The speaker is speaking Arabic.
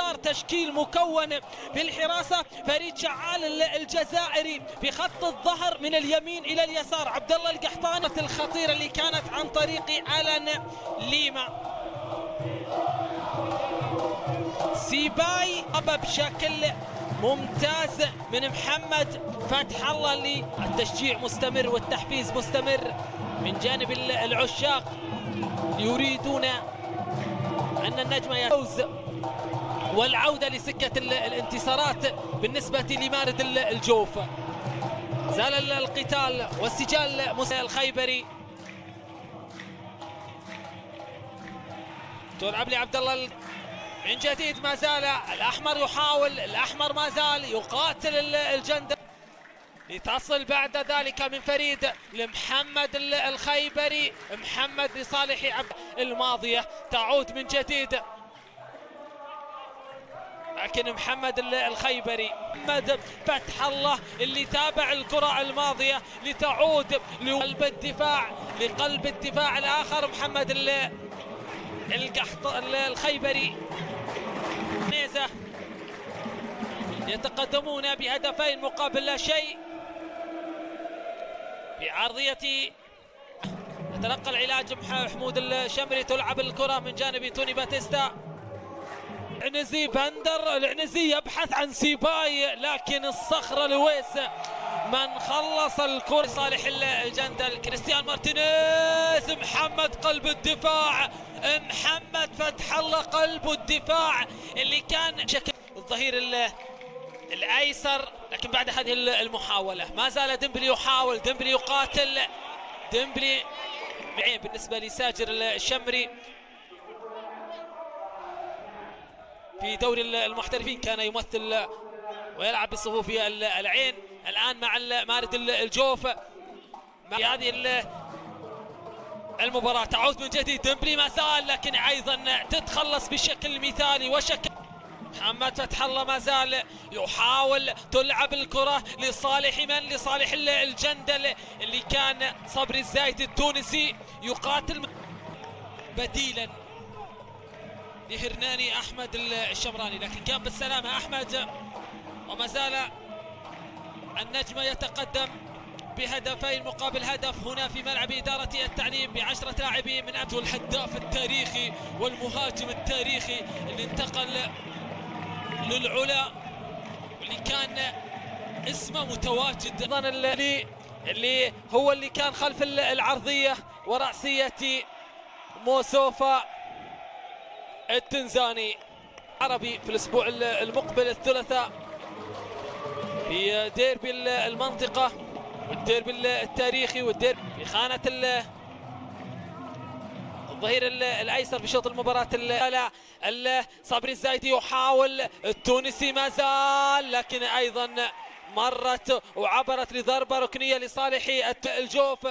اختار تشكيل مكون بالحراسة فريد شعال الجزائري في خط الظهر من اليمين إلى اليسار عبد الله القحطاني الخطيرة اللي كانت عن طريق ألان ليما. سيباي بشكل ممتاز من محمد فتح الله اللي التشجيع مستمر والتحفيز مستمر من جانب العشاق يريدون أن النجمة يفوز والعودة لسكة الانتصارات بالنسبة لمارد الجوف. زال القتال والسجال الخيبري. تلعب لعبد الله من جديد، ما زال الأحمر يحاول، الأحمر ما زال يقاتل الجندل لتصل بعد ذلك من فريد لمحمد الخيبري. محمد لصالح عبد الماضية تعود من جديد، لكن محمد الخيبري محمد فتح الله اللي تابع الكرة الماضية لتعود لقلب الدفاع، لقلب الدفاع الآخر محمد الخيبري. نيزة يتقدمون بهدفين مقابل لا شيء بعرضية يتلقى العلاج حمود الشمري. تلعب الكرة من جانب توني باتيستا. العنزي بندر، العنزي يبحث عن سيباي لكن الصخرة لويس من خلص الكرة صالح الجندل. كريستيان مارتينيز، محمد قلب الدفاع، محمد فتح الله قلب الدفاع اللي كان شكل الظهير الايسر. لكن بعد هذه المحاولة ما زال ديمبلي يحاول، ديمبلي يقاتل، ديمبلي معين بالنسبة لساجر الشمري في دوري المحترفين كان يمثل ويلعب بصفوف العين. الآن مع مارد الجوف في هذه المباراة تعود من جديد. ديمبلي ما زال لكن أيضا تتخلص بشكل مثالي وشكل. محمد فتح الله ما زال يحاول، تلعب الكرة لصالح من؟ لصالح الجندل اللي كان صبري الزايد التونسي يقاتل بديلا لهرناني أحمد الشمراني، لكن كان بالسلامة أحمد. وما زال النجمة يتقدم بهدفين مقابل هدف هنا في ملعب إدارة التعليم ب10 لاعبين من أبو الهداف التاريخي والمهاجم التاريخي اللي انتقل للعلا واللي كان اسمه متواجد ايضا اللي هو اللي كان خلف العرضية ورأسية موسوفا التنزاني. عربي في الأسبوع المقبل الثلاثاء في ديربي المنطقة والديربي التاريخي والديربي في خانة الظهير الايسر في شوط المباراة. صبري الزايدي يحاول، التونسي ما زال لكن ايضا مرت وعبرت لضربة ركنية لصالح الجوف.